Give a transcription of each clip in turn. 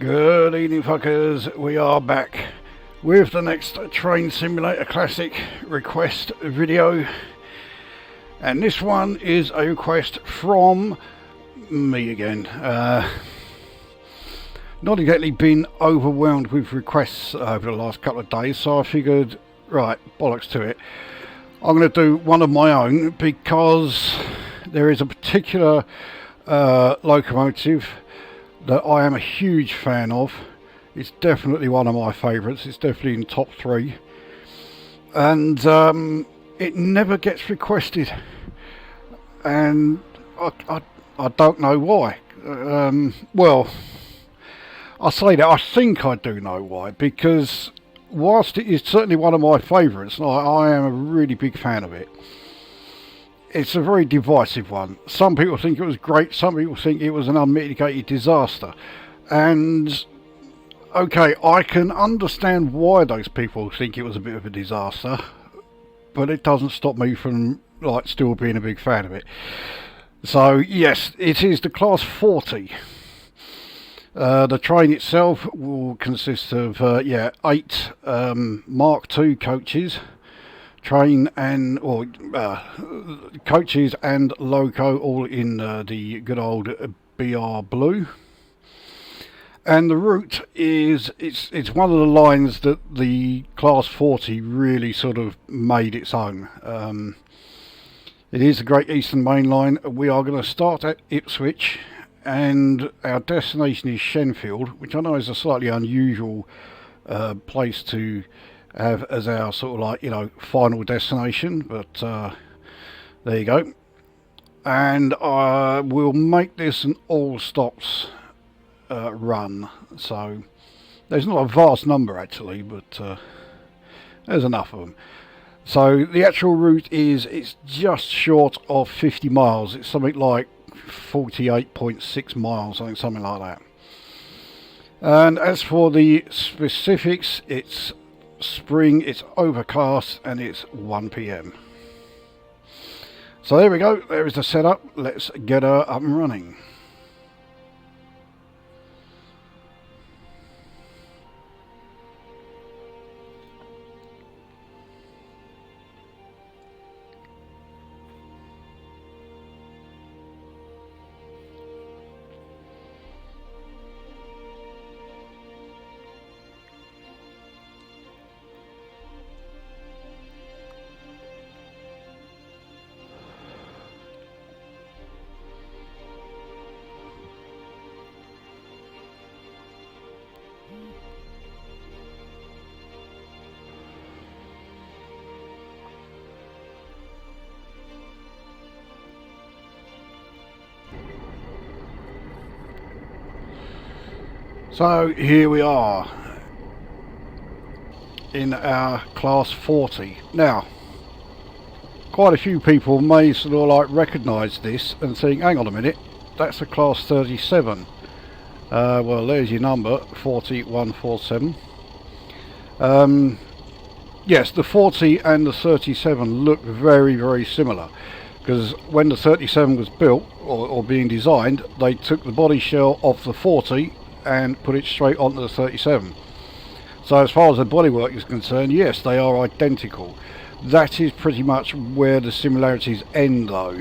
Good evening, fuckers. We are back with the next Train Simulator Classic request video, and this one is a request from me again. Not exactly been overwhelmed with requests over the last couple of days, so I figured, right, bollocks to it. I'm going to do one of my own because there is a particular locomotive that I am a huge fan of. It's definitely one of my favourites. It's definitely in top 3, and it never gets requested, and I don't know why. Well, I say that I think I do know why, because whilst it is certainly one of my favourites, and I am a really big fan of it, it's a very divisive one. Some people think it was great, some people think it was an unmitigated disaster. And okay, I can understand why those people think it was a bit of a disaster, but it doesn't stop me from still being a big fan of it. So yes, it is the Class 40. The train itself will consist of 8 Mark II coaches. Train and coaches and loco, all in the good old BR blue. And the route is it's one of the lines that the Class 40 really sort of made its own. It is the Great Eastern Main Line. We are going to start at Ipswich, and our destination is Shenfield, which I know is a slightly unusual place to have as our sort of final destination, but there you go. And we'll make this an all stops run, so there's not a vast number actually, but there's enough of them. So the actual route it's just short of 50 miles. It's something like 48.6 miles, I think, something like that. And as for the specifics, it's spring, it's overcast, and it's 1 PM. So there we go, there is the setup. Let's get her up and running. So here we are in our Class 40. Now, quite a few people may sort of recognise this and think, hang on a minute, that's a Class 37. Well, there's your number, 40147. Yes, the 40 and the 37 look very, very similar, because when the 37 was built or being designed, they took the body shell off the 40 and put it straight onto the 37. So as far as the bodywork is concerned, yes, they are identical. That is pretty much where the similarities end, though.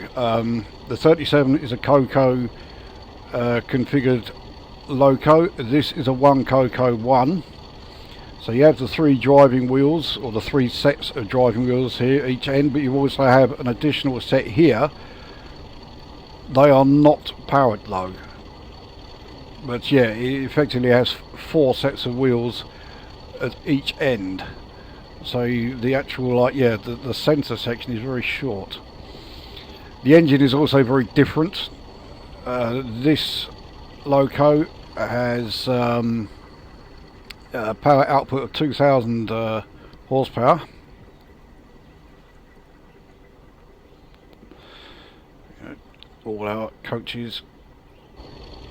The 37 is a Coco configured loco. This is a 1 Coco 1. So you have the 3 driving wheels, or the 3 sets of driving wheels here each end, but you also have an additional set here. They are not powered though. But yeah, it effectively has 4 sets of wheels at each end. So the actual the centre section is very short. The engine is also very different. This loco has power output of 2000 horsepower. All our coaches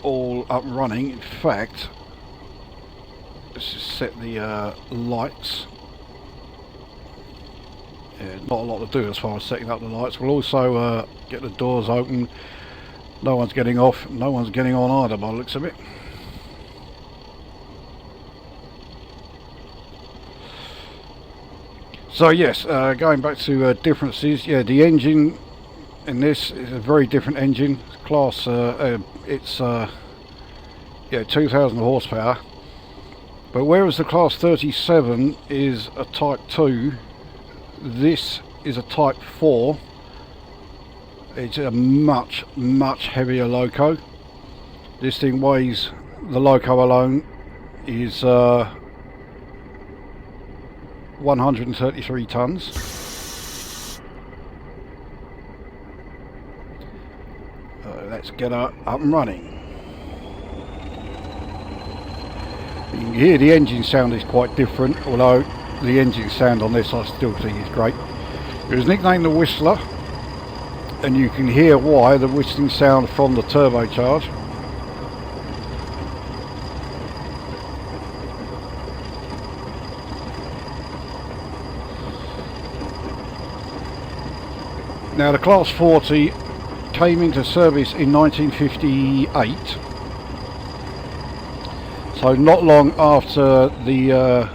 all up and running. In fact, let's just set the lights. Yeah, not a lot to do as far as setting up the lights. We'll also get the doors open. No one's getting off, no one's getting on either by the looks of it. So yes, going back to differences, yeah, the engine in this is a very different engine. Class, it's yeah, 2,000 horsepower. But whereas the Class 37 is a Type 2, this is a Type 4. It's a much heavier loco. This thing weighs, the loco alone is 133 tons. Let's get her up and running. You can hear the engine sound is quite different, although the engine sound on this I still think is great. It was nicknamed the Whistler, and you can hear why, the whistling sound from the turbocharge. Now the Class 40 came into service in 1958, so not long after the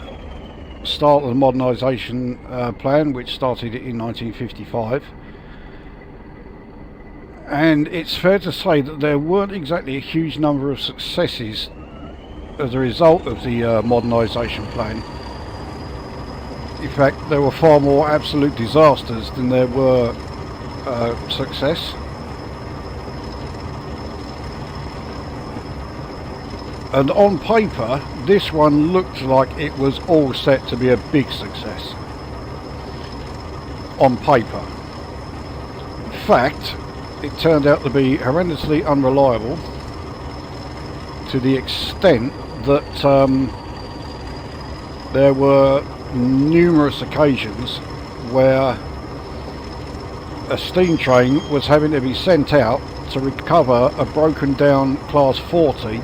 start of the modernisation plan, which started in 1955. And it's fair to say that there weren't exactly a huge number of successes as a result of the modernisation plan. In fact, there were far more absolute disasters than there were success. And on paper, this one looked like it was all set to be a big success. On paper. In fact, it turned out to be horrendously unreliable, to the extent that there were numerous occasions where a steam train was having to be sent out to recover a broken down Class 40,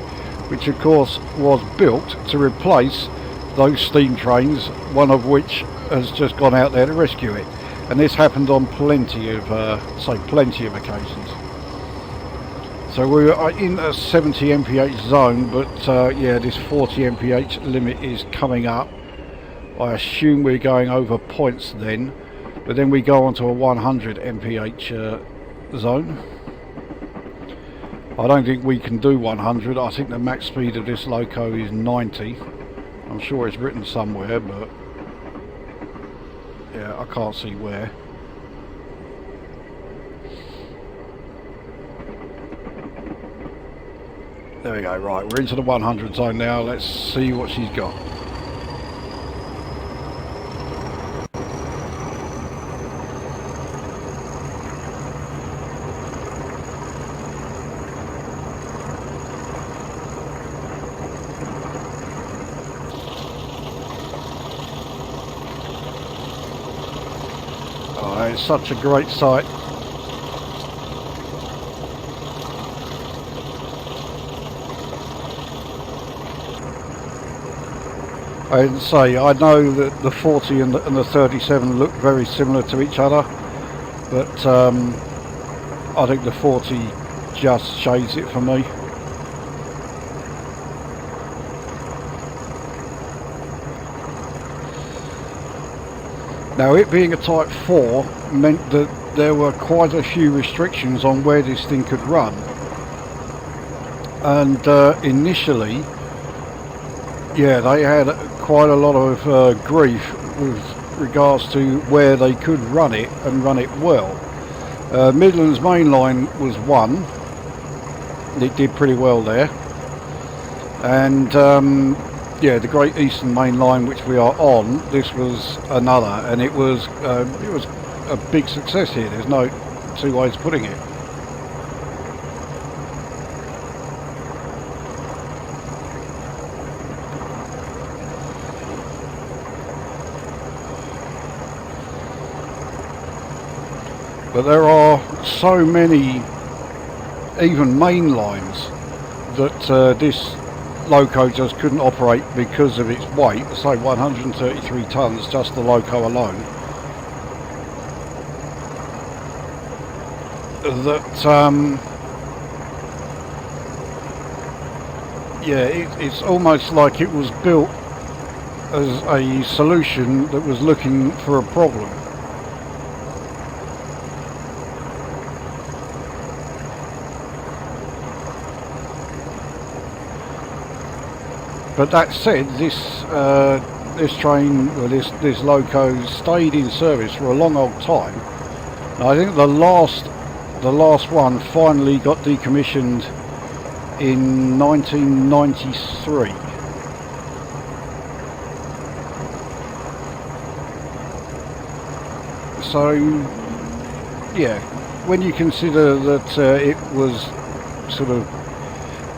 which of course was built to replace those steam trains, one of which has just gone out there to rescue it. And this happened on plenty of occasions. So we were in a 70 mph zone, but yeah, this 40 mph limit is coming up. I assume we're going over points then, but then we go on to a 100 mph zone. I don't think we can do 100. I think the max speed of this loco is 90. I'm sure it's written somewhere, but yeah, I can't see where. There we go, right, we're into the 100 zone now. Let's see what she's got. Oh, it's such a great sight. I'd say, I know that the 40 and the 37 look very similar to each other, but I think the 40 just shades it for me. Now, it being a Type 4 meant that there were quite a few restrictions on where this thing could run. And initially, yeah, they had quite a lot of grief with regards to where they could run it and run it well. Midlands Main Line was one. It did pretty well there. And yeah, the Great Eastern Main Line, which we are on, this was another, and it was a big success here. There's no two ways of putting it. But there are so many, even main lines, that this loco just couldn't operate because of its weight. Say 133 tons, just the loco alone. That yeah, it's almost like it was built as a solution that was looking for a problem. But that said, this train, or this loco, stayed in service for a long old time. And I think the last one finally got decommissioned in 1993. So, yeah, when you consider that it was sort of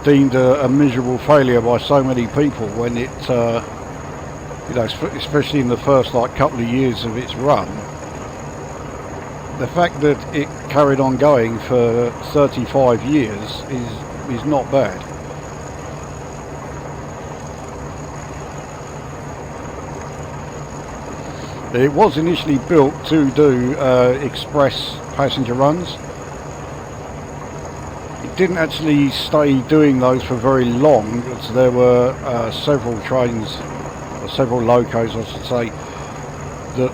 deemed a miserable failure by so many people, when it, you know, especially in the first couple of years of its run, the fact that it carried on going for 35 years is not bad. It was initially built to do express passenger runs. It didn't actually stay doing those for very long, because there were several trains, or several locos I should say, that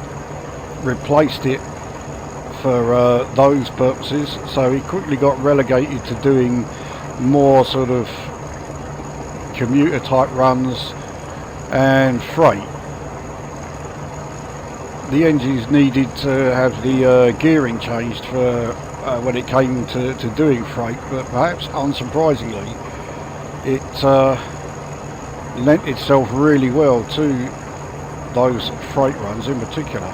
replaced it for those purposes, so it quickly got relegated to doing more sort of commuter type runs and freight. The engines needed to have the gearing changed for when it came to doing freight, but perhaps unsurprisingly it lent itself really well to those freight runs in particular.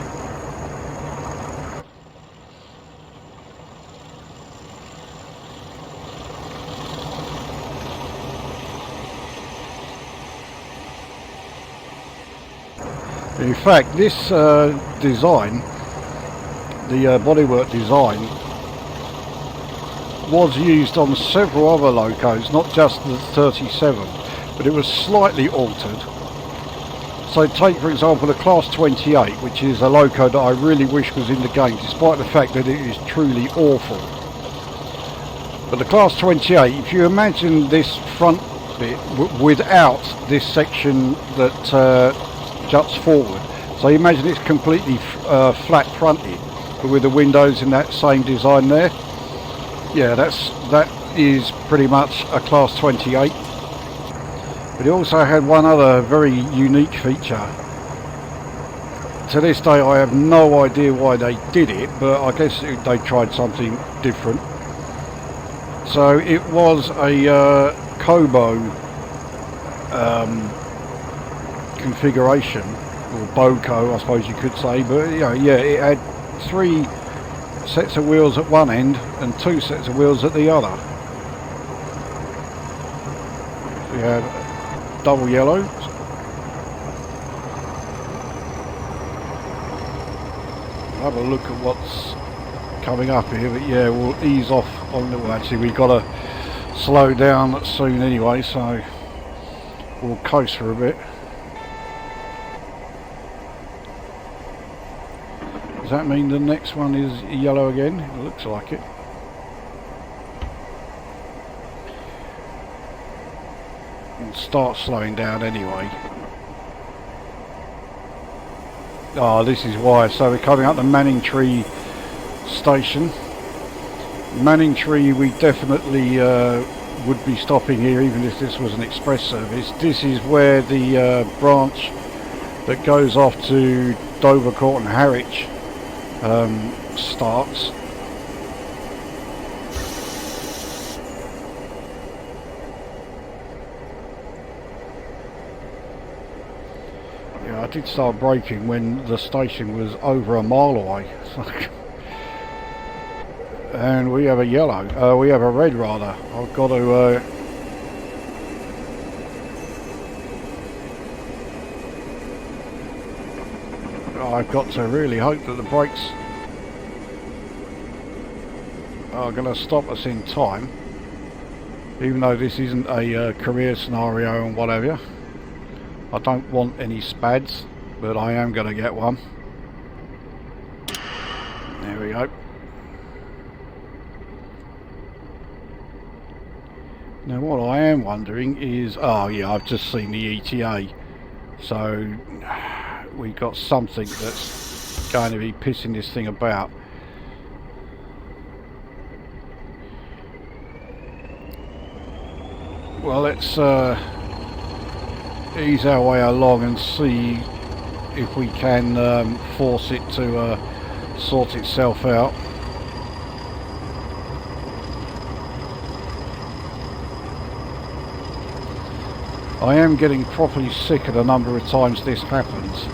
In fact, this design, the bodywork design, was used on several other locos, not just the 37, but it was slightly altered. So take for example the Class 28, which is a loco that I really wish was in the game, despite the fact that it is truly awful. But the Class 28, if you imagine this front bit without this section that juts forward, so you imagine it's completely flat fronted, but with the windows in that same design there. Yeah, that is pretty much a Class 28. But it also had one other very unique feature. To this day I have no idea why they did it, but I guess they tried something different. So it was a Kobo configuration, or Boco I suppose you could say, but you know, yeah, it had 3 sets of wheels at one end and 2 sets of wheels at the other. So you had double yellow. Have a look at what's coming up here, but yeah, we'll ease off on the, well, actually we've got to slow down soon anyway, so we'll coast for a bit. Does that mean the next one is yellow again? It looks like it. We'll start slowing down anyway. Oh, this is why. So we're coming up the Manningtree station. Manningtree, we definitely would be stopping here even if this was an express service. This is where the branch that goes off to Dovercourt and Harwich starts. Yeah, I did start braking when the station was over a mile away. And we have a yellow, we have a red rather. I've got to I've got to really hope that the brakes are going to stop us in time, even though this isn't a career scenario and whatever. I don't want any spads, but I am going to get one. There we go. Now what I am wondering is, oh yeah, I've just seen the ETA. So we got something that's going to be pissing this thing about. Well, let's ease our way along and see if we can force it to sort itself out. I am getting properly sick of the number of times this happens.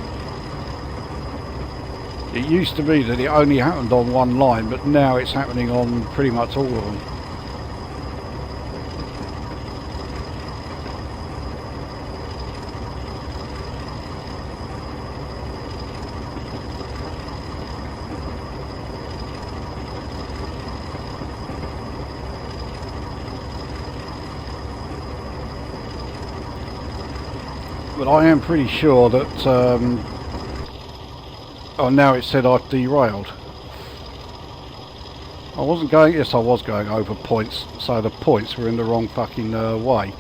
It used to be that it only happened on one line, but now it's happening on pretty much all of them. But I am pretty sure that, oh, now it said I've derailed. I wasn't going, yes I was going over points, so the points were in the wrong fucking way.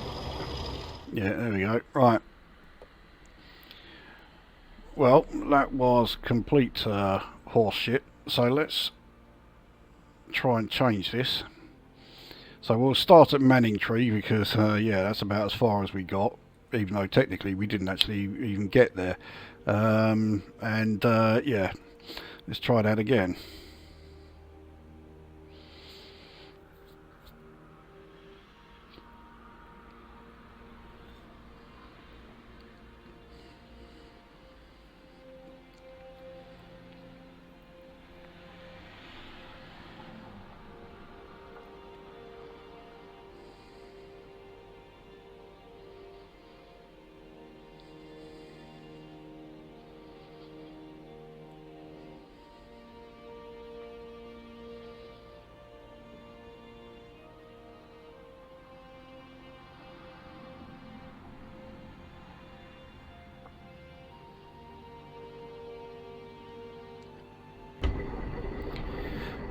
Yeah, there we go, right. Well, that was complete horse shit, so let's try and change this. So we'll start at Manningtree because, yeah, that's about as far as we got. Even though technically we didn't actually even get there. Yeah, let's try that again.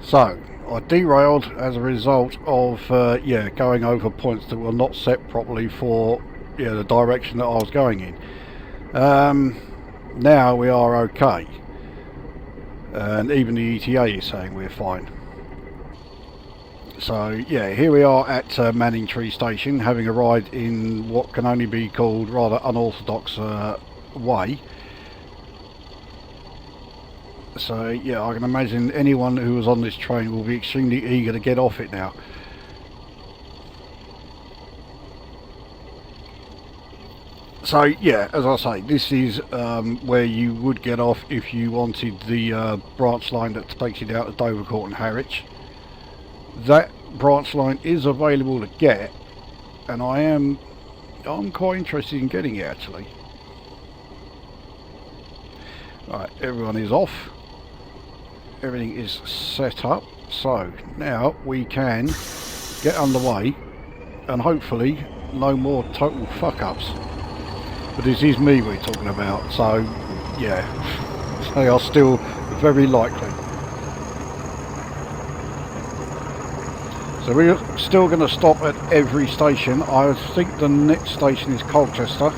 So, I derailed as a result of, yeah, going over points that were not set properly for, yeah, the direction that I was going in. Now we are okay. And even the ETA is saying we're fine. So, yeah, here we are at Manningtree Station, having arrived in what can only be called rather unorthodox way. So yeah, I can imagine anyone who was on this train will be extremely eager to get off it now. So yeah, as I say, this is where you would get off if you wanted the branch line that takes you down to Dovercourt and Harwich. That branch line is available to get, and I'm quite interested in getting it actually. Right, everyone is off. Everything is set up, so now we can get underway and hopefully no more total fuck ups. But this is me we're talking about, so yeah, they are still very likely. So we're still going to stop at every station. I think the next station is Colchester.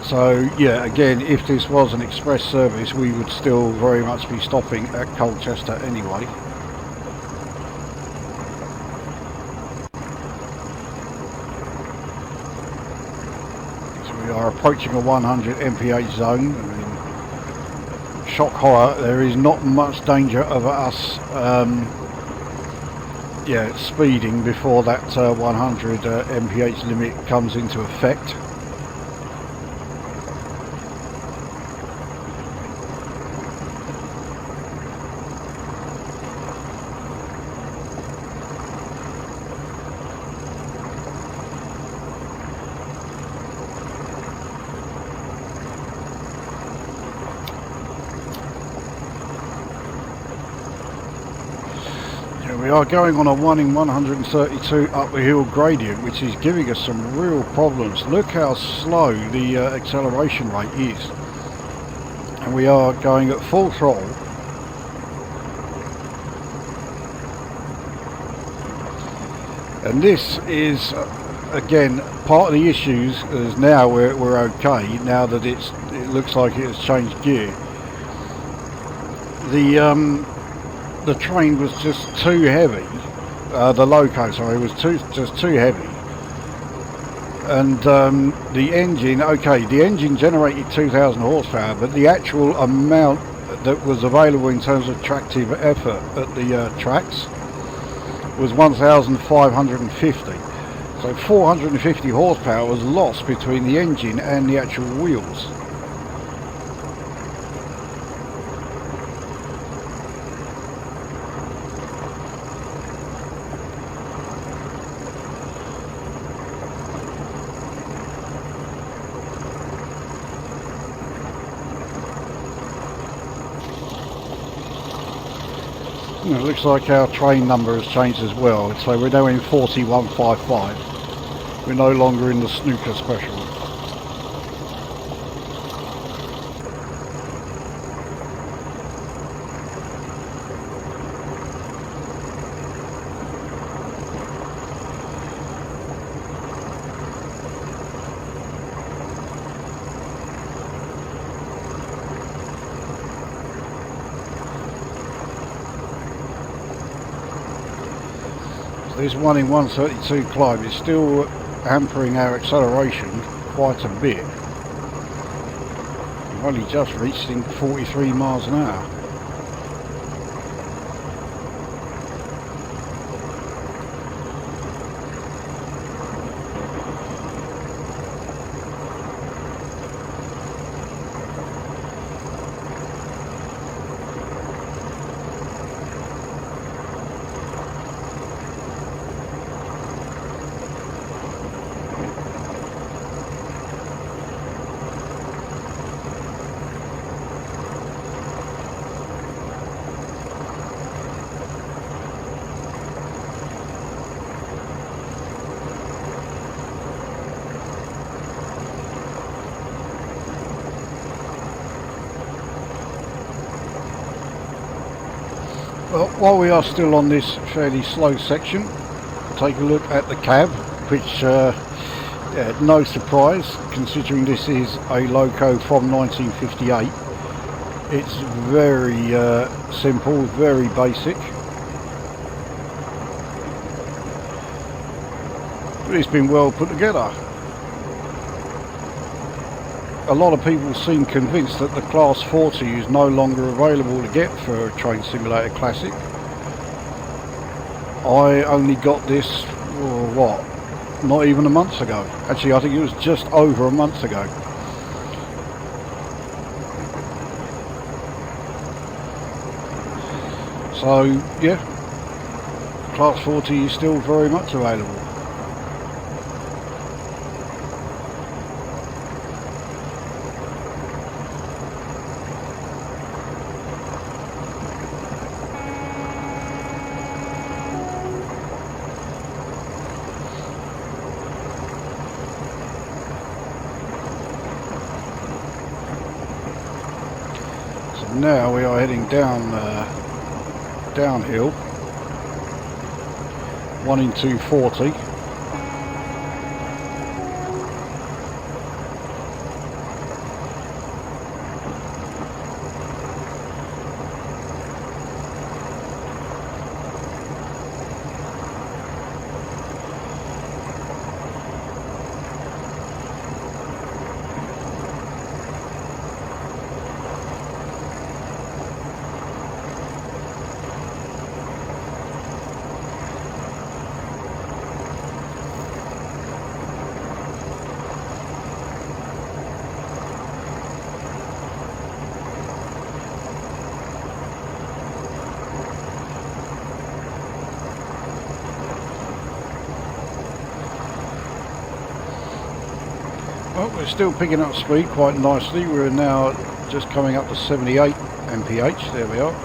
So yeah, again, if this was an express service, we would still very much be stopping at Colchester anyway. So we are approaching a 100 mph zone. I mean, shock horror, there is not much danger of us yeah, speeding before that 100 mph limit comes into effect. We are going on a 1 in 132 up the hill gradient, which is giving us some real problems. Look how slow the acceleration rate is. And we are going at full throttle. And this is again, part of the issues is now we're okay, now that it looks like it has changed gear. The train was just too heavy, the loco, sorry, was just too heavy. And the engine, okay, the engine generated 2,000 horsepower, but the actual amount that was available in terms of tractive effort at the tracks was 1,550. So 450 horsepower was lost between the engine and the actual wheels. It looks like our train number has changed as well, so we're now in 4155. We're no longer in the snooker special. This 1 in 132 climb is still hampering our acceleration quite a bit. We've only just reached in 43 miles an hour. Well, while we are still on this fairly slow section, take a look at the cab, which no surprise considering this is a loco from 1958. It's very simple, very basic, but it's been well put together. A lot of people seem convinced that the Class 40 is no longer available to get for a Train Simulator Classic. I only got this, not even a month ago. Actually, I think it was just over a month ago. So, yeah, Class 40 is still very much available. Now we are heading downhill, 1 in 240. Well, we're still picking up speed quite nicely. We're now just coming up to 78 mph. There we are.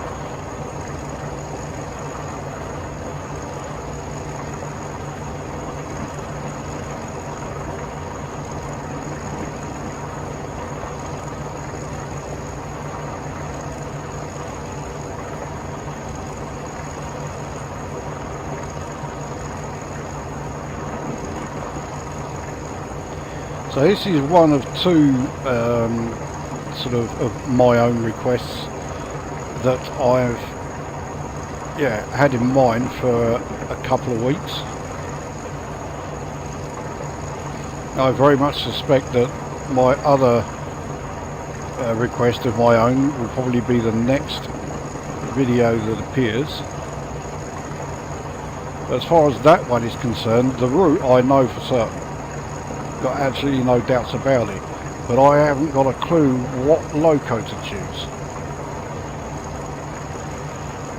So this is one of two sort of my own requests that I've had in mind for a couple of weeks. I very much suspect that my other request of my own will probably be the next video that appears. But as far as that one is concerned, the route I know for certain. Got absolutely no doubts about it. But I haven't got a clue what loco to choose.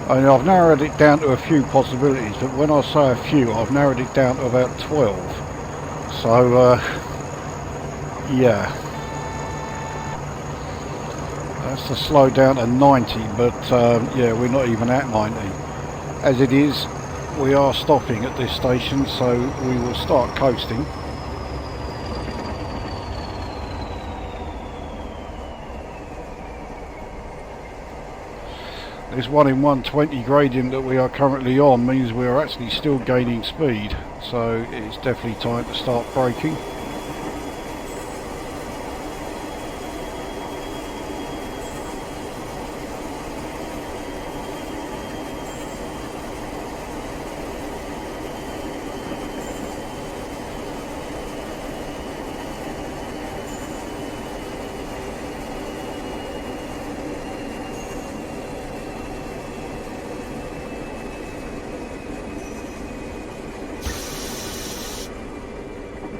I mean, I've narrowed it down to a few possibilities, but when I say a few, I've narrowed it down to about 12. So, yeah. That's to slow down to 90, but yeah, we're not even at 90. As it is, we are stopping at this station, so we will start coasting. This 1 in 120 gradient that we are currently on means we are actually still gaining speed, so it's definitely time to start braking.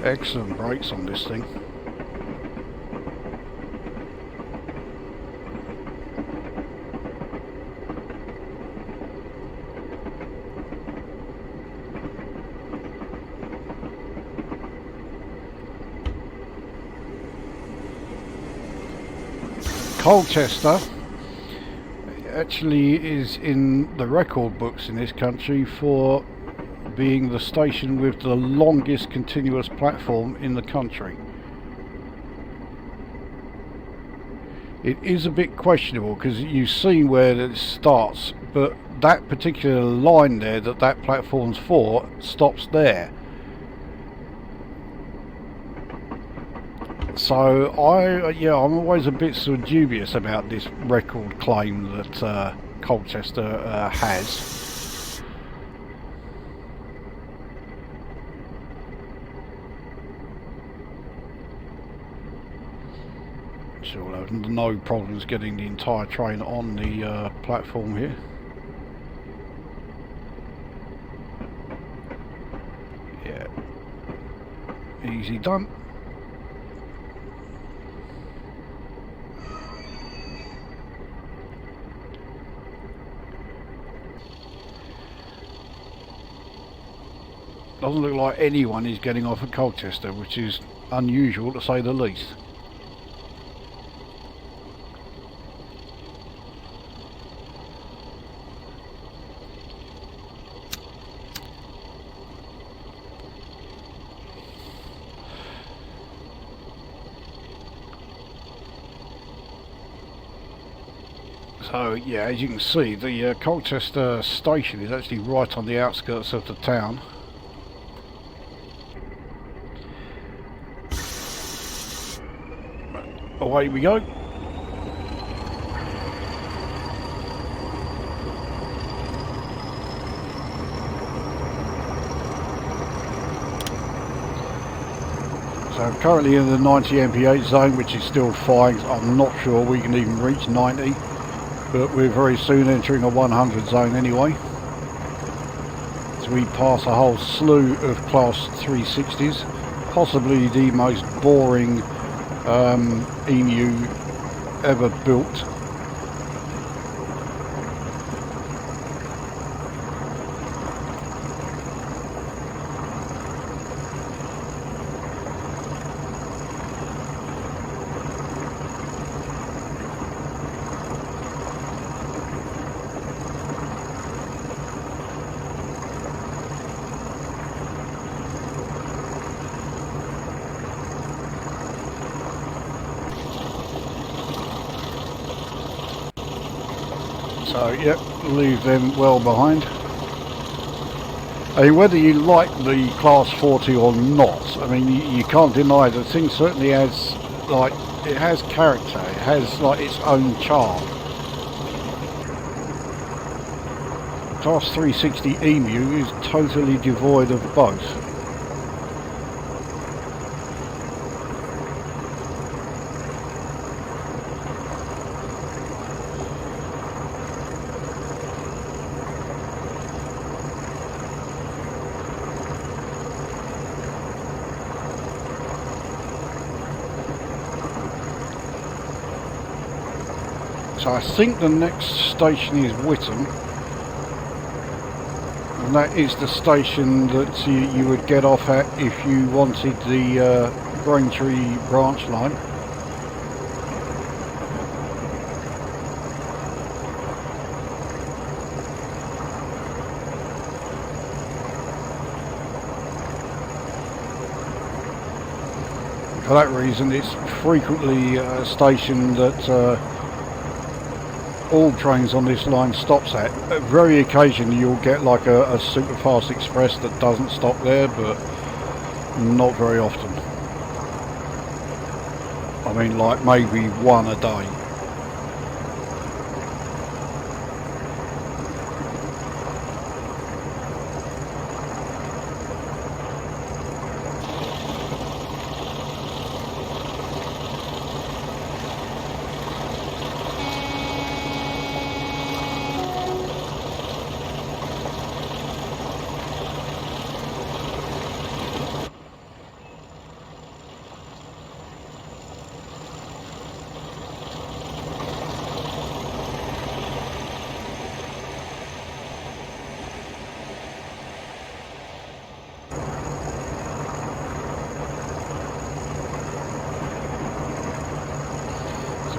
Excellent brakes on this thing. Colchester actually is in the record books in this country for being the station with the longest continuous platform in the country. It is a bit questionable because you've seen where it starts, but that particular line there that platform's for stops there. So I'm always a bit sort of dubious about this record claim that Colchester has. So we'll have no problems getting the entire train on the platform here. Yeah, easy done. Doesn't look like anyone is getting off at Colchester, which is unusual to say the least. So yeah, as you can see, the Colchester station is actually right on the outskirts of the town. Away we go. So currently in the 90 mph zone, which is still fine. I'm not sure we can even reach 90. But we're very soon entering a 100 zone anyway. So we pass a whole slew of class 360s, possibly the most boring emu ever built. So yep, leave them well behind. I mean, whether you like the Class 40 or not, I mean, you can't deny the thing certainly has, like, it has character, it has, like, its own charm. Class 360 Emu is totally devoid of both. So I think the next station is Whittam, and that is the station that you would get off at if you wanted the Braintree branch line. For that reason, it's frequently a station that all trains on this line stops at. Very occasionally you'll get like a super fast express that doesn't stop there, but not very often. I mean, like maybe one a day.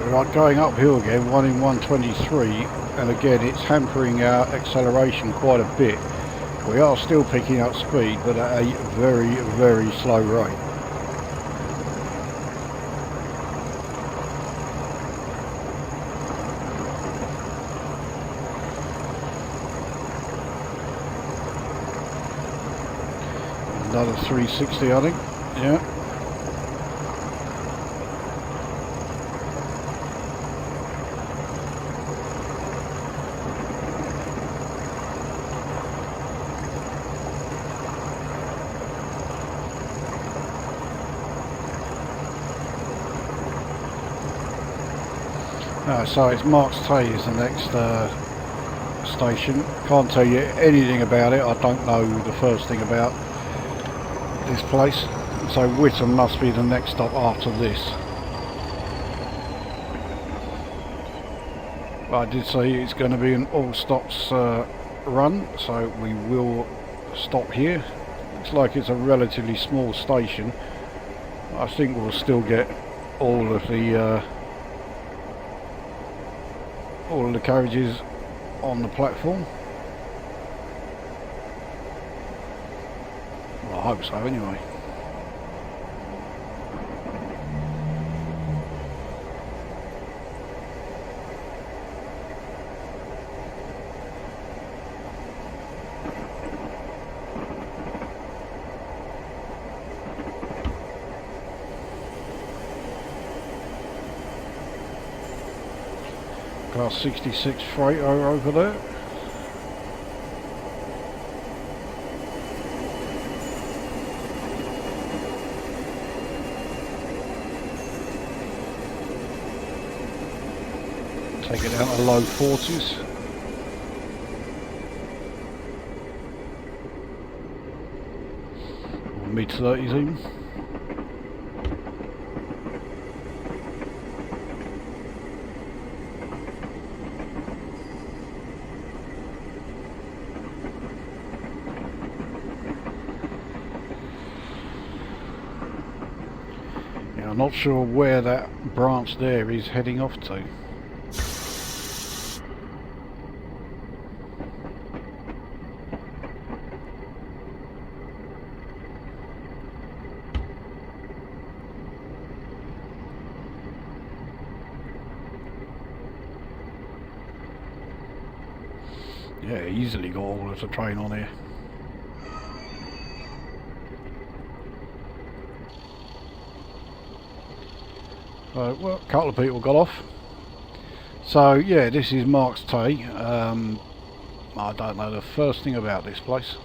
Like going uphill again, one in 123, and again it's hampering our acceleration quite a bit. We are still picking up speed, but at a very, very slow rate. Another 360, I think. Yeah. So it's Marks Tey is the next station. Can't tell you anything about it. I don't know the first thing about this place. So Whittam must be the next stop after this. But I did say it's going to be an all stops run, so we will stop here. Looks like it's a relatively small station. I think we'll still get all of the carriages on the platform. Well, I hope so anyway. Class 66 freighter over there. Take it down to low 40s. Or mid 30s even. I'm not sure where that branch there is heading off to. Yeah, easily got all of the train on here. So, well, a couple of people got off. So yeah, this is Marks Tey. I don't know the first thing about this place.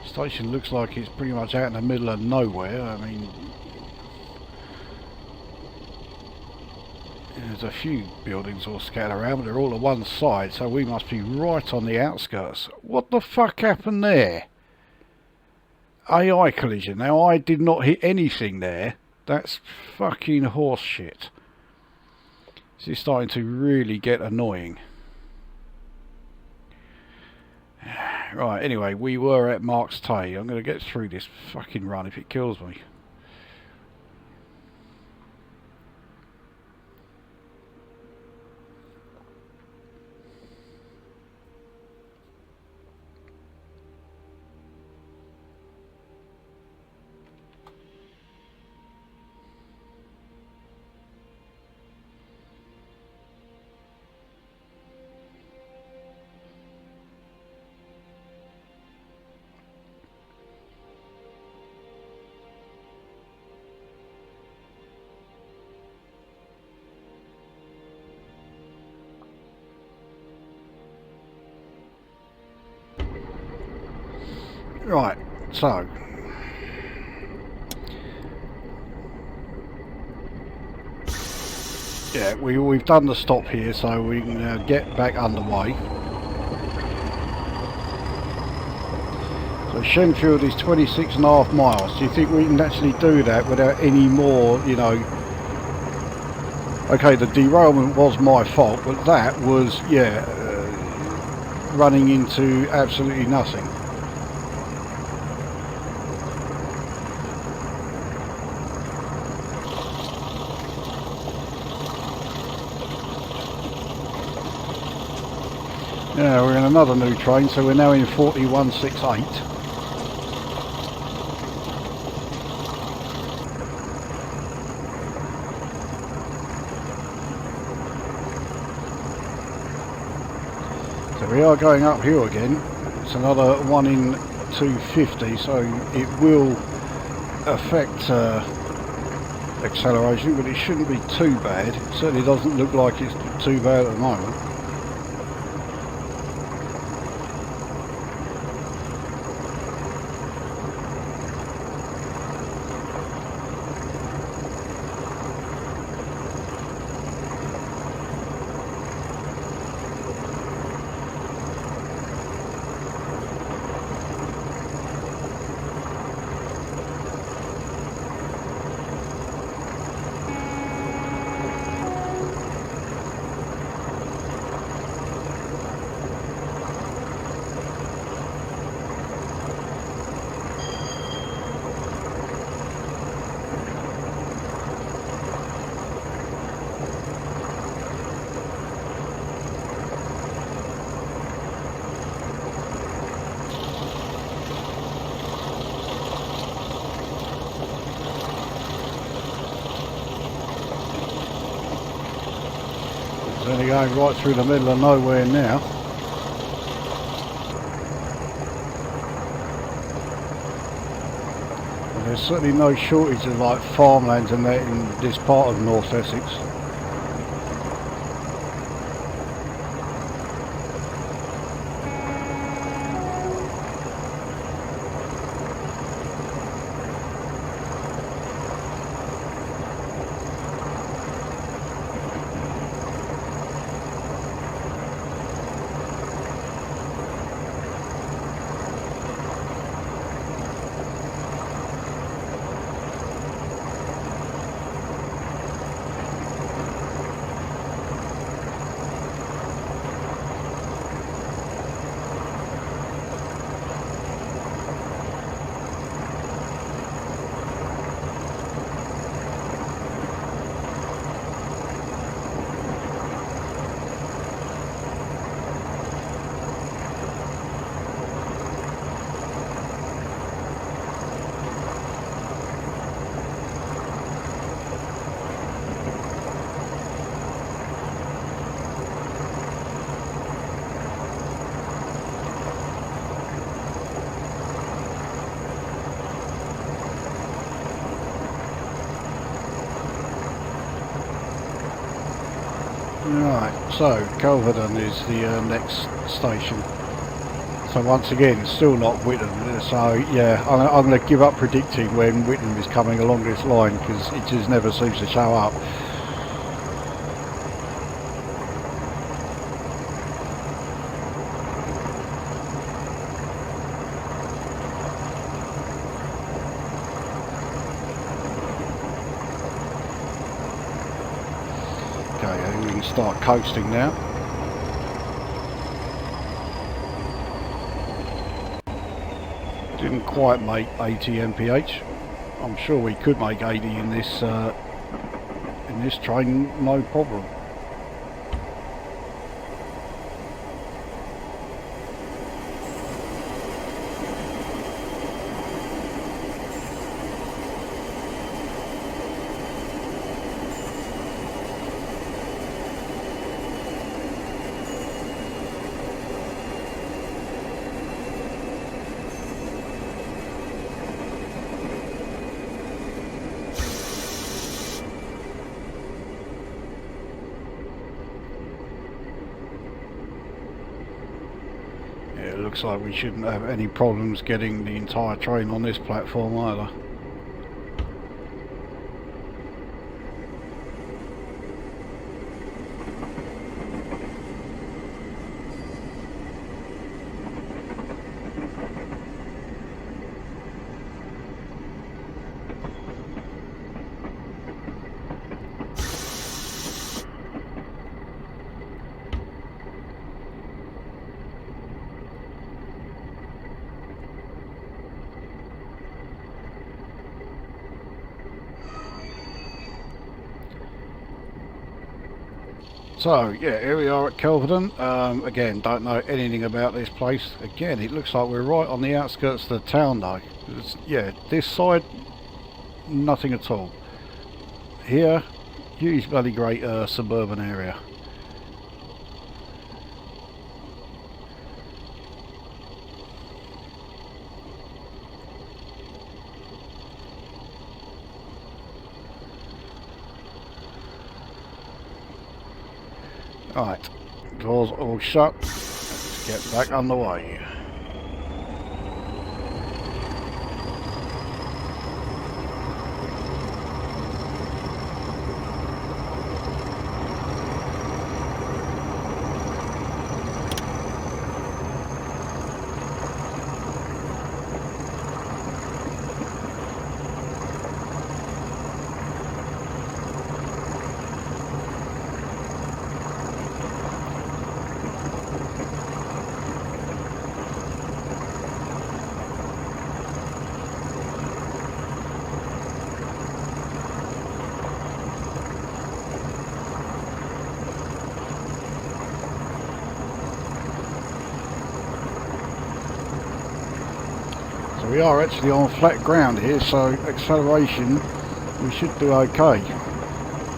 Station looks like it's pretty much out in the middle of nowhere. I mean, there's a few buildings all scattered around, but they're all to one side, so we must be right on the outskirts. What the fuck happened there? AI collision. Now, I did not hit anything there. That's fucking horse shit. This is starting to really get annoying. Right, anyway, we were at Marks Tey. I'm going to get through this fucking run if it kills me. Right, so yeah, we've done the stop here, so we can get back underway. So Shenfield is 26.5 miles. Do you think we can actually do that without any more, you know? Okay, the derailment was my fault, but that was, yeah, running into absolutely nothing. Yeah, we're in another new train, so we're now in 4168. So we are going uphill again. It's another 1 in 250, so it will affect acceleration, but it shouldn't be too bad. It certainly doesn't look like it's too bad at the moment. It's only going right through the middle of nowhere now. And there's certainly no shortage of like farmlands and that in this part of North Essex. Right, so Kelvedon is the next station. So once again, it's still not Whittam. So yeah, I'm going to give up predicting when Whittam is coming along this line because it just never seems to show up. Okay, we can start coasting now. Didn't quite make 80 mph. I'm sure we could make 80 in this train, no problem. It looks like we shouldn't have any problems getting the entire train on this platform either. So yeah, here we are at Kelvedon. Again, don't know anything about this place. Again, it looks like we're right on the outskirts of the town though. Yeah, this side, nothing at all. Here, huge bloody great suburban area. Right, doors all shut. Let's get back underway. So we are actually on flat ground here, so acceleration we should do okay,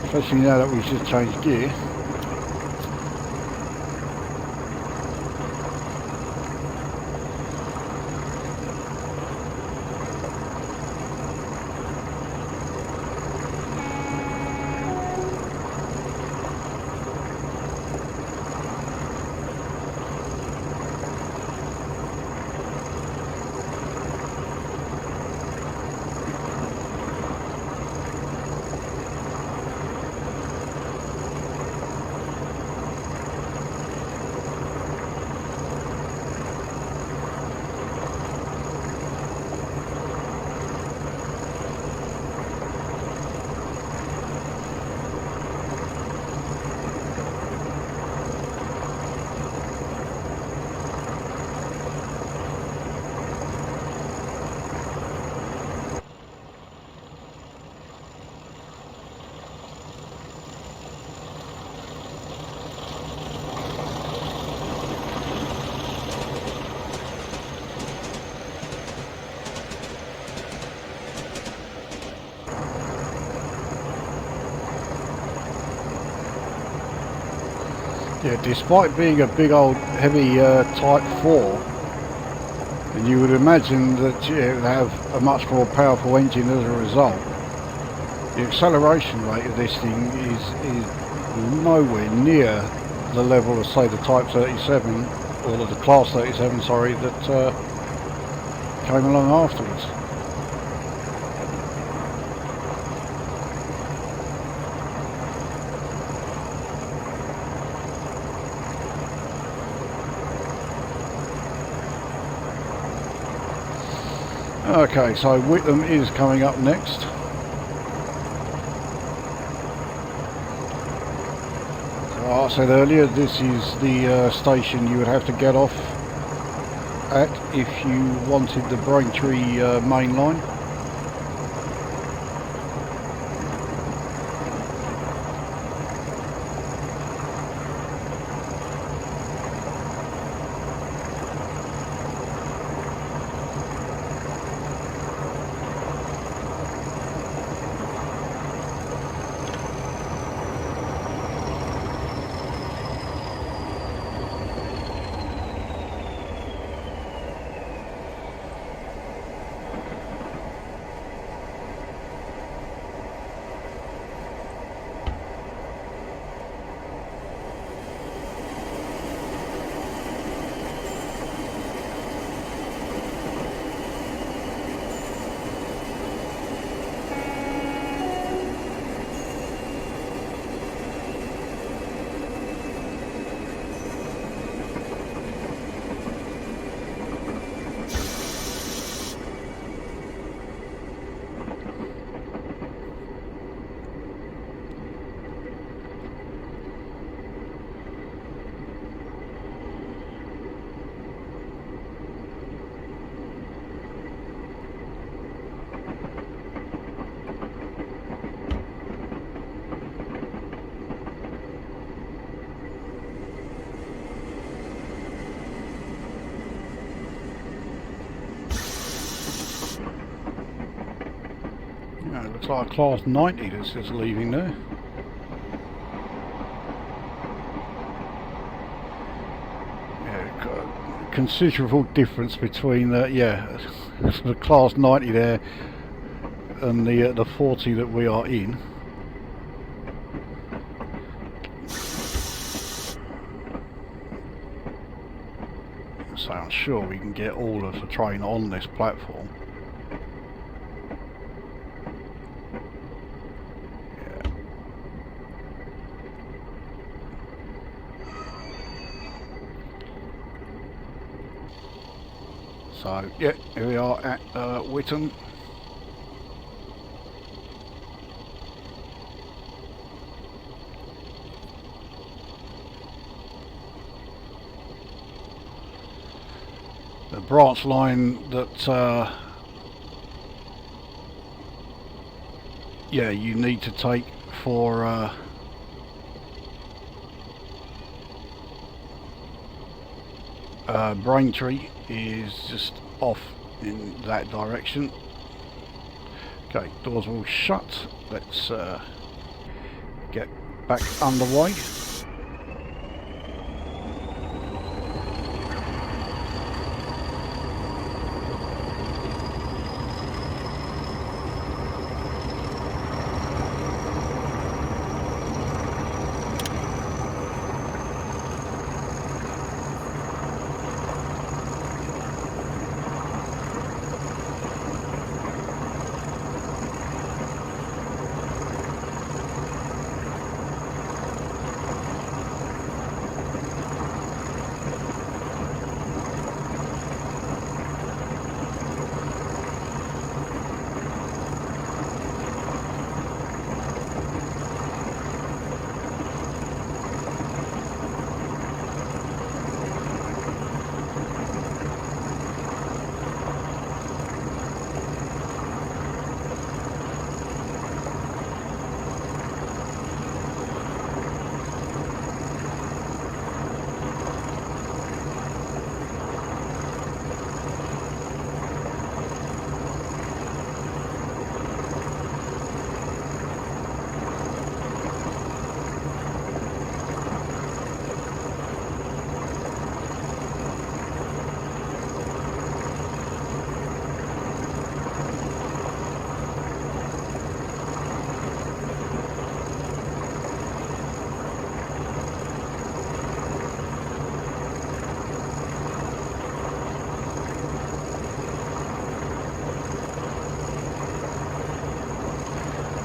especially now that we've just changed gear. Yeah, despite being a big old heavy Type 4, and you would imagine that it would have a much more powerful engine as a result, the acceleration rate of this thing is nowhere near the level of, say, the Type 37, or the Class 37, sorry, that came along afterwards. Okay, so Whitlam is coming up next. So I said earlier, this is the station you would have to get off at if you wanted the Braintree main line. It looks like a Class 90 that's just leaving there. Yeah, considerable difference between the Class 90 there and the 40 that we are in. So I'm sure we can get all of the train on this platform. So, yeah, here we are at Whittam. The branch line that, you need to take for Braintree is just off in that direction. Okay, doors will shut. Let's get back underway.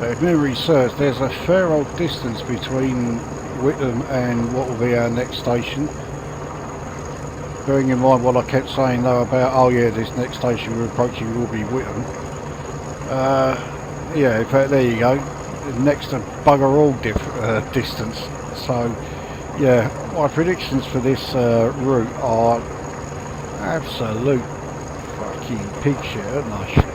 But if memory serves, there's a fair old distance between Whittam and what will be our next station. Bearing in mind what I kept saying though about, oh yeah, this next station we're approaching will be Whittam. Yeah, in fact, there you go. Next to bugger all distance. So, yeah, my predictions for this route are absolute fucking pig shit, aren't they?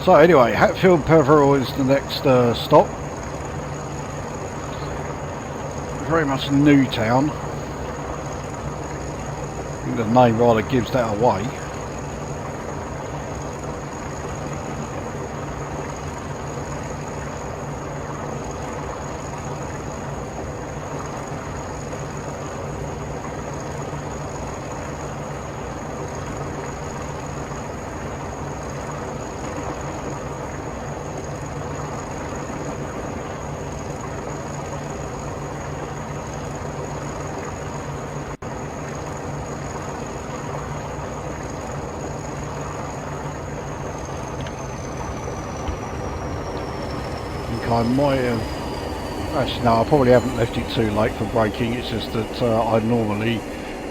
So anyway, Hatfield Peveril is the next stop. Very much new town. I think the name rather gives that away. I might have, actually no, I probably haven't left it too late for braking, it's just that I normally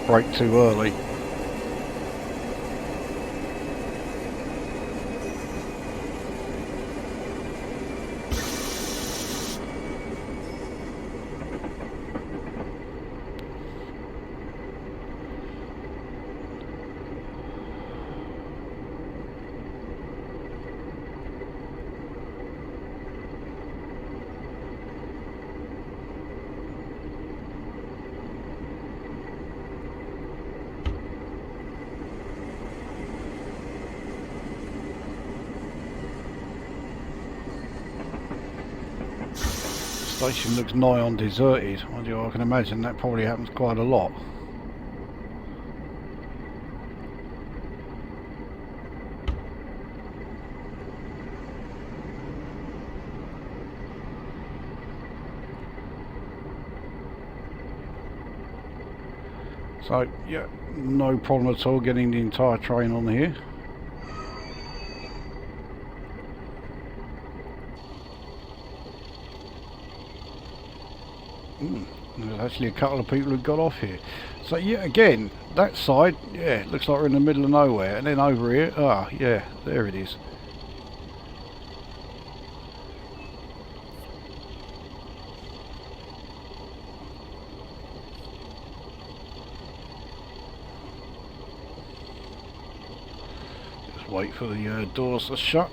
brake too early. Station looks nigh on deserted. I can imagine that probably happens quite a lot. So yeah, no problem at all getting the entire train on here. There's actually a couple of people who got off here. So yeah, again, that side, yeah, it looks like we're in the middle of nowhere. And then over here, ah, yeah, there it is. Just wait for the doors to shut.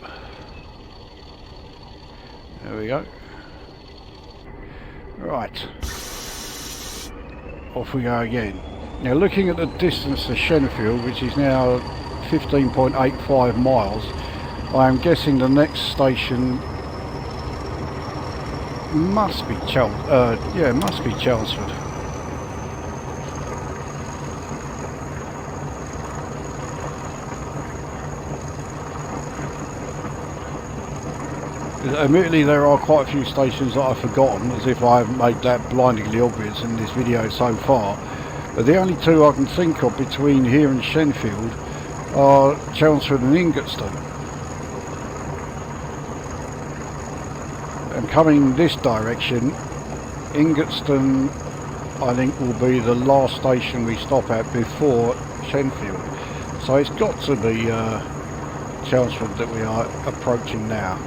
There we go. Right. Off we go again. Now looking at the distance to Shenfield, which is now 15.85 miles, I am guessing the next station must be must be Chelmsford. Admittedly, there are quite a few stations that I've forgotten, as if I haven't made that blindingly obvious in this video so far. But the only two I can think of between here and Shenfield are Chelmsford and Ingatestone. And coming this direction, Ingatestone I think will be the last station we stop at before Shenfield. So it's got to be Chelmsford that we are approaching now.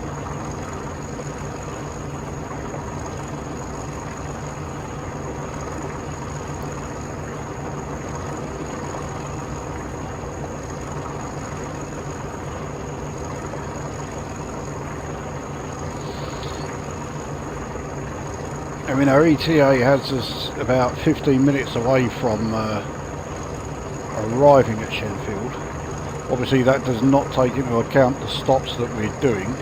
I mean, our ETA has us about 15 minutes away from arriving at Shenfield. Obviously that does not take into account the stops that we're doing.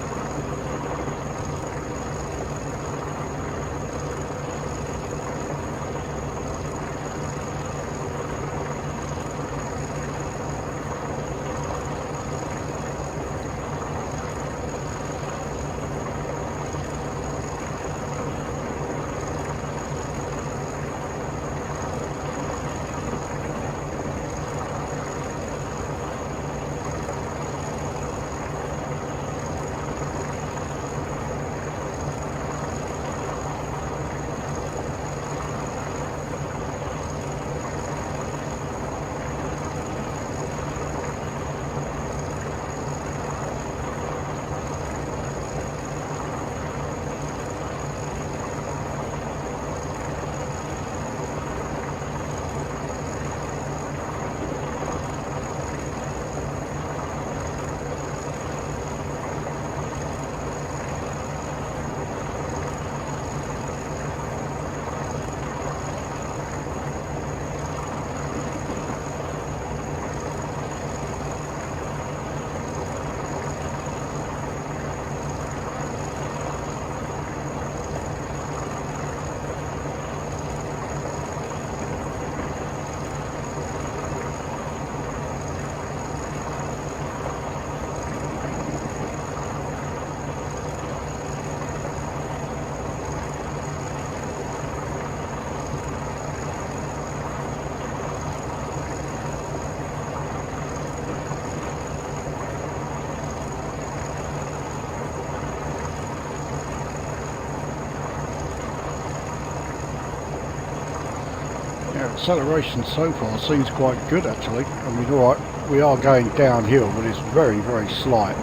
acceleration so far seems quite good actually. I mean, alright, we are going downhill, but it's very, very slight.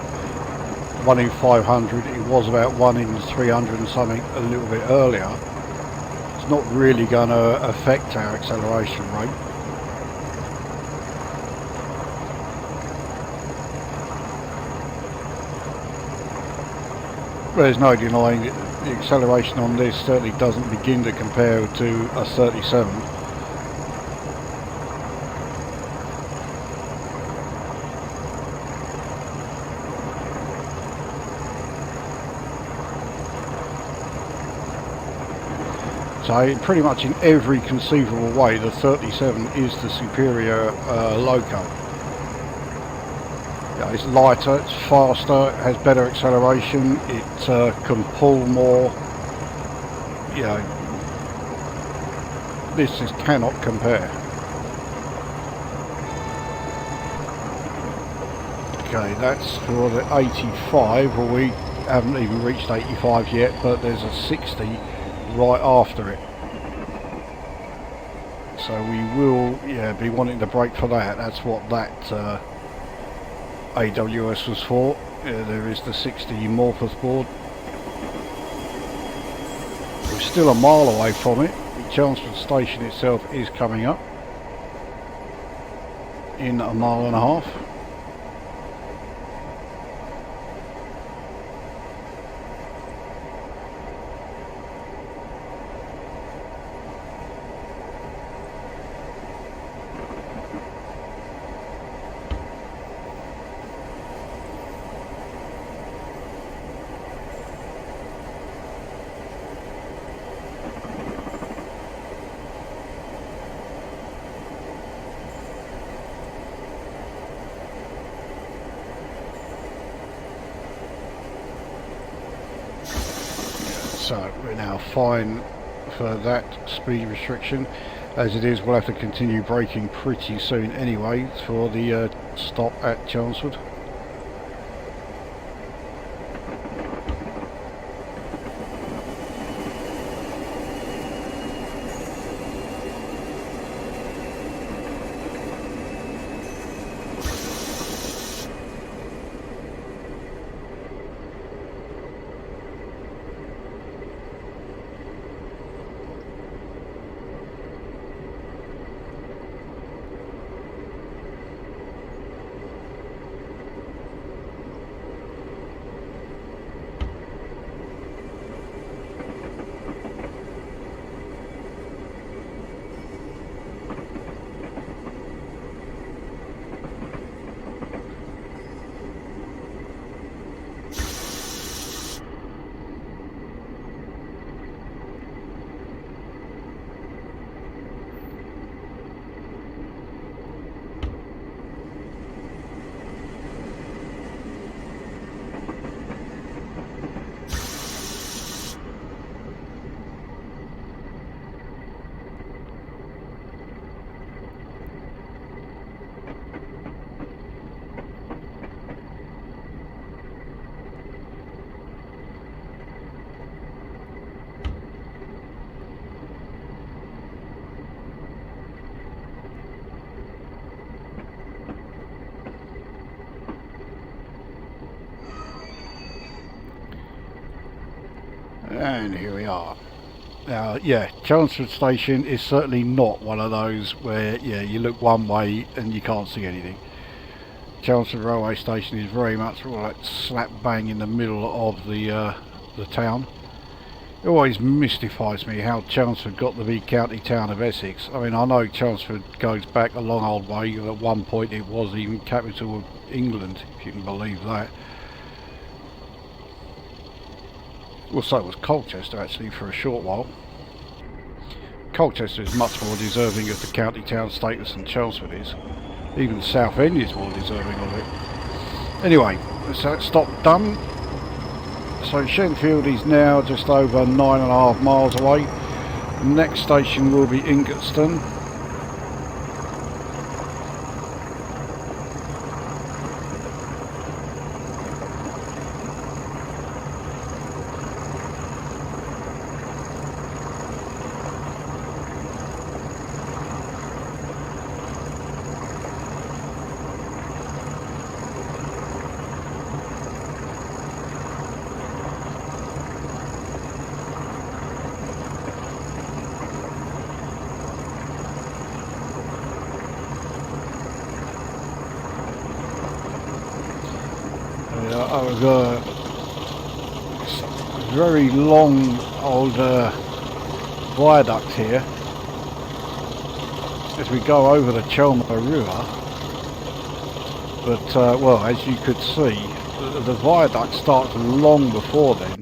1 in 500, it was about 1 in 300 and something a little bit earlier. It's not really going to affect our acceleration rate. There's no denying that the acceleration on this certainly doesn't begin to compare to a 37. So pretty much in every conceivable way the 37 is the superior loco. Yeah, it's lighter, it's faster, it has better acceleration, it can pull more. You know, this just cannot compare. Okay, that's for the 85. Well, we haven't even reached 85 yet, but there's a 60 right after it. So we will, yeah, be wanting to brake for that. That's what that AWS was for. There is the 60 Morpeth board. We're still a mile away from it. The Chelmsford station itself is coming up in a mile and a half. So we're now fine for that speed restriction. As it is, we'll have to continue braking pretty soon anyway for the stop at Chelmsford. And here we are. Now, yeah, Chelmsford Station is certainly not one of those where, yeah, you look one way and you can't see anything. Chelmsford Railway Station is very much right slap bang in the middle of the town. It always mystifies me how Chelmsford got to be county town of Essex. I mean, I know Chelmsford goes back a long old way. At one point it was even capital of England, if you can believe that. Well, so was Colchester actually for a short while. Colchester is much more deserving of the county town status than Chelmsford is. Even Southend is more deserving of it. Anyway, so that stop done. So Shenfield is now just over 9.5 miles away. The next station will be Ingatstone. very long old viaduct here as we go over the Chelmer River, but well, as you could see, the viaduct starts long before then.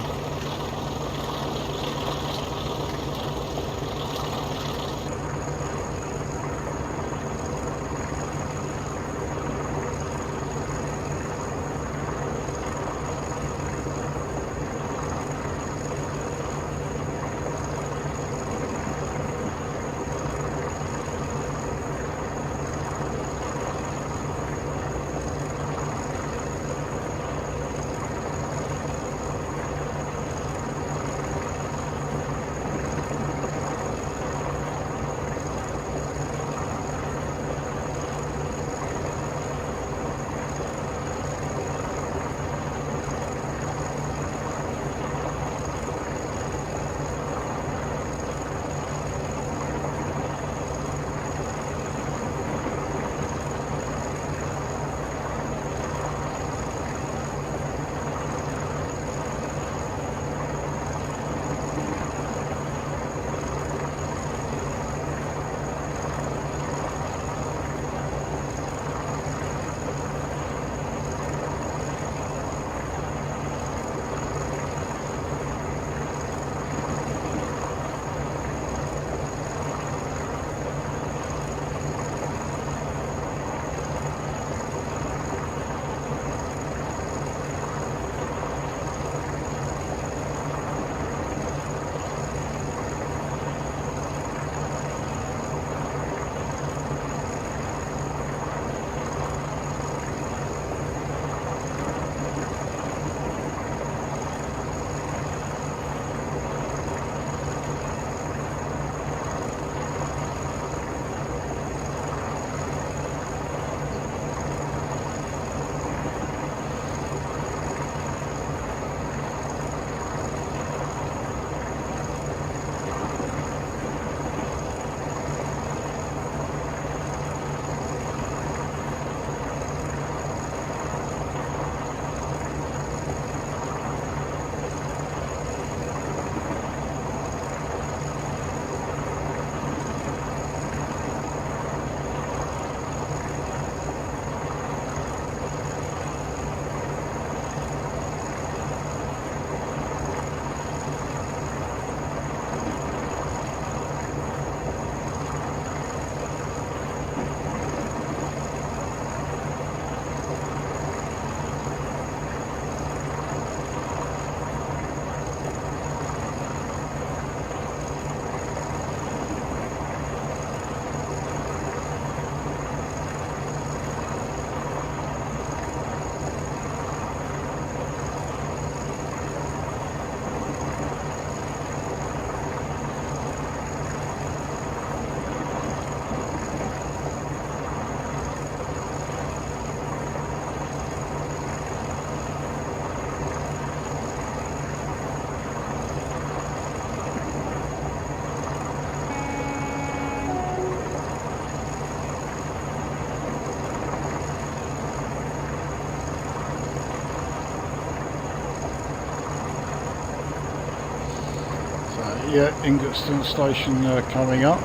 Yeah, Ingatstone station coming up,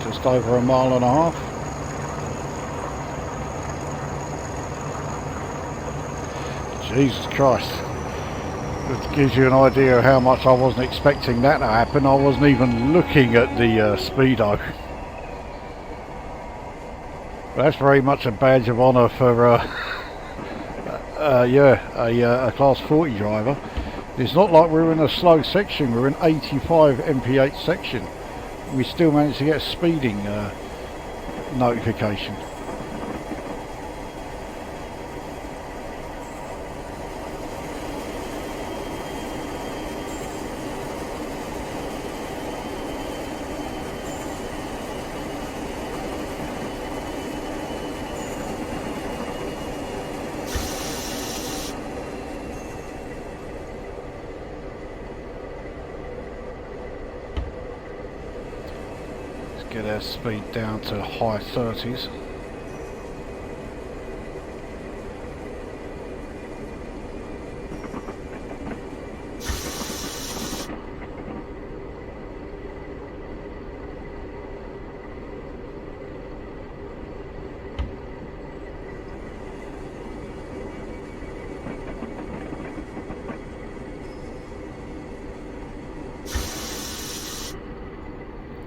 just over 1.5 miles. Jesus Christ, that gives you an idea of how much I wasn't expecting that to happen. I wasn't even looking at the speedo. That's very much a badge of honour for yeah, a class 40 driver. It's not like we're in a slow section, we're in 85 mph section. We still managed to get a speeding notification. Get our speed down to high 30s.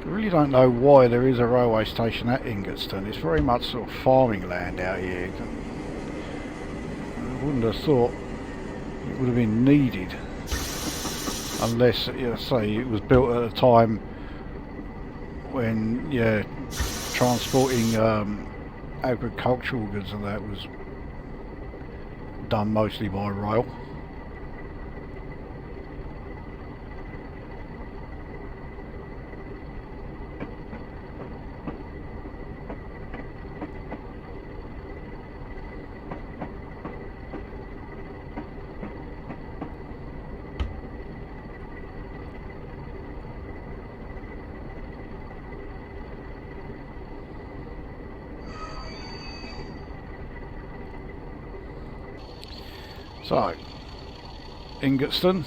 I really don't know why there is a railway station at Ingatstone. It's very much sort of farming land out here. I wouldn't have thought it would have been needed, unless, you know, say it was built at a time when, yeah, transporting agricultural goods and that was done mostly by rail. So, Ingatstone.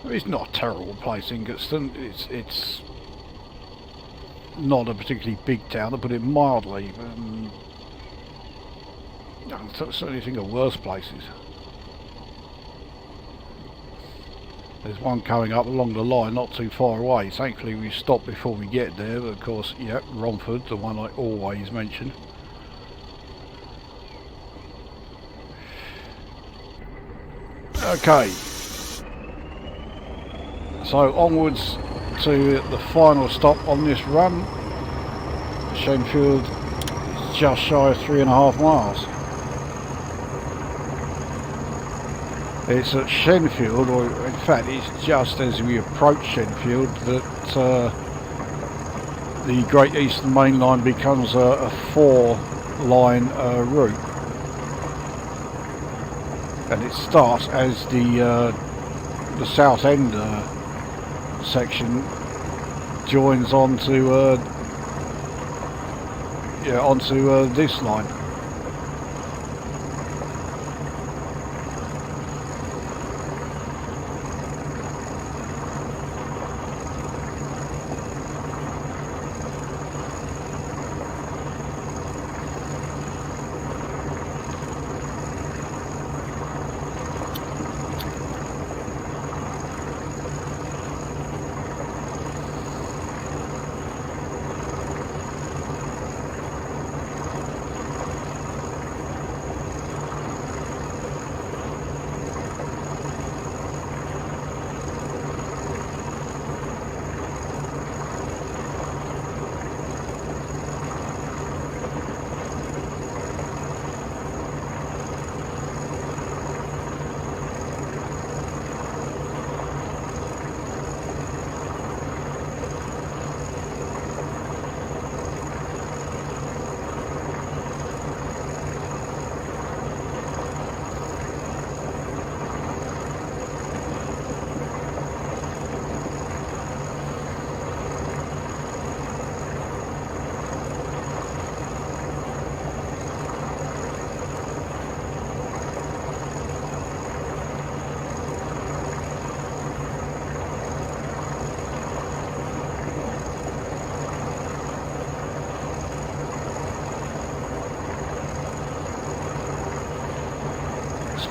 It's not a terrible place, Ingatstone. It's not a particularly big town, to put it mildly. I certainly think of worse places. There's one coming up along the line, not too far away. Thankfully, we stopped before we get there. But of course, yeah, Romford, the one I always mention. Okay, so onwards to the final stop on this run. Shenfield is just shy of 3.5 miles. It's at Shenfield, or in fact it's just as we approach Shenfield, that the Great Eastern Main Line becomes a 4-line route. And it starts as the South End section joins onto this line.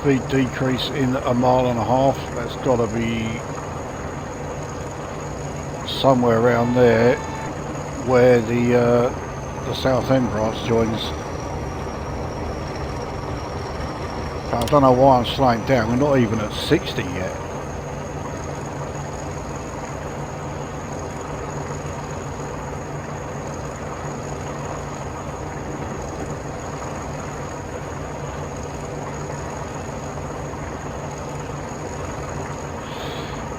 Speed decrease in 1.5 miles. That's got to be somewhere around there where the South End branch joins. I don't know why I'm slowing down. We're not even at 60 yet.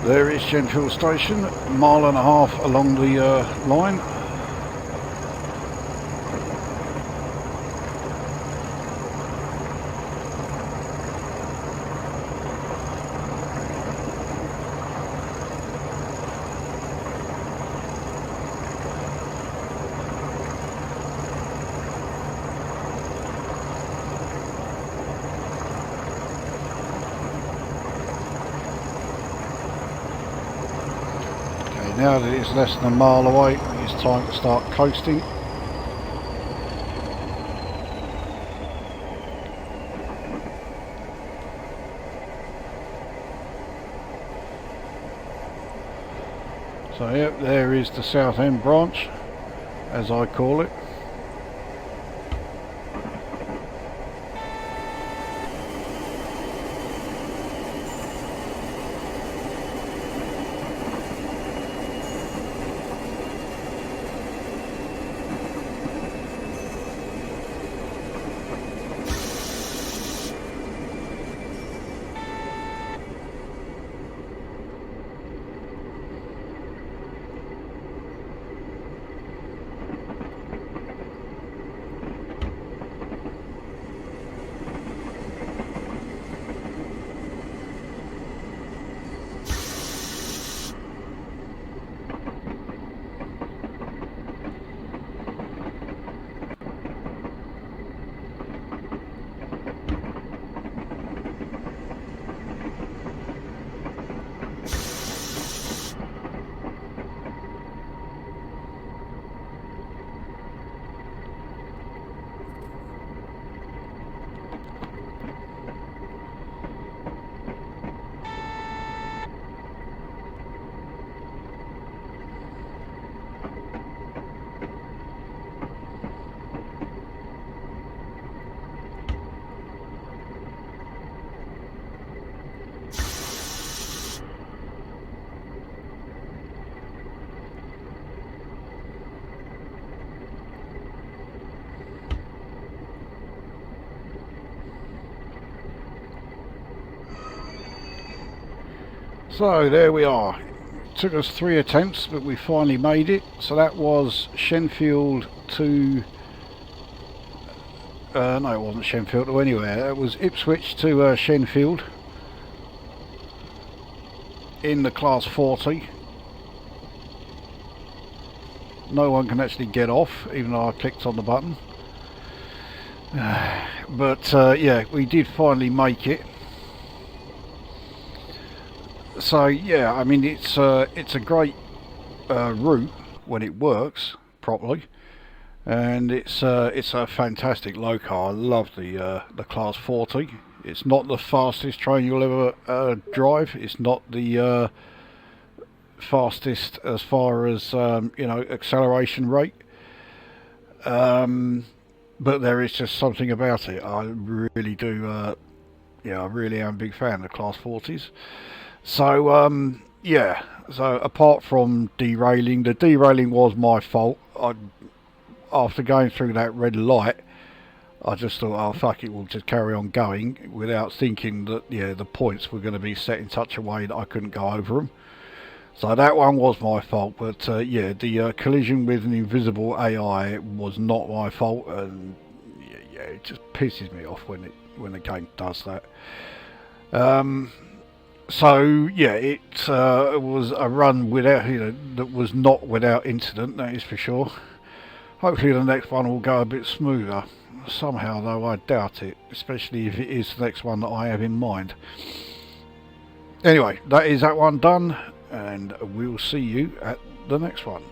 There is Shenfield Station, 1.5 miles along the line. Now that it's less than 1 mile away, it's time to start coasting. So yep, there is the south end branch, as I call it. So there we are. It took us 3 attempts, but we finally made it. So that was Shenfield to... no, it wasn't Shenfield to anywhere. It was Ipswich to Shenfield in the class 40. No one can actually get off, even though I clicked on the button. But yeah, we did finally make it. So yeah, I mean it's a great route when it works properly, and it's a fantastic loco. I love the class 40. It's not the fastest train you'll ever drive. It's not the fastest as far as you know, acceleration rate, but there is just something about it. I really do. Yeah, I really am a big fan of class 40s. So yeah, so apart from derailing, the derailing was my fault. After going through that red light, I just thought, oh fuck it, we'll just carry on going, without thinking that, yeah, the points were going to be set in such a way that I couldn't go over them. So that one was my fault, but yeah, the collision with an invisible AI was not my fault, and yeah, it just pisses me off when the game does that. So yeah, it was a run without, you know, that was not without incident, that is for sure. Hopefully the next one will go a bit smoother. Somehow though, I doubt it, especially if it is the next one that I have in mind. Anyway, that is that one done, and we'll see you at the next one.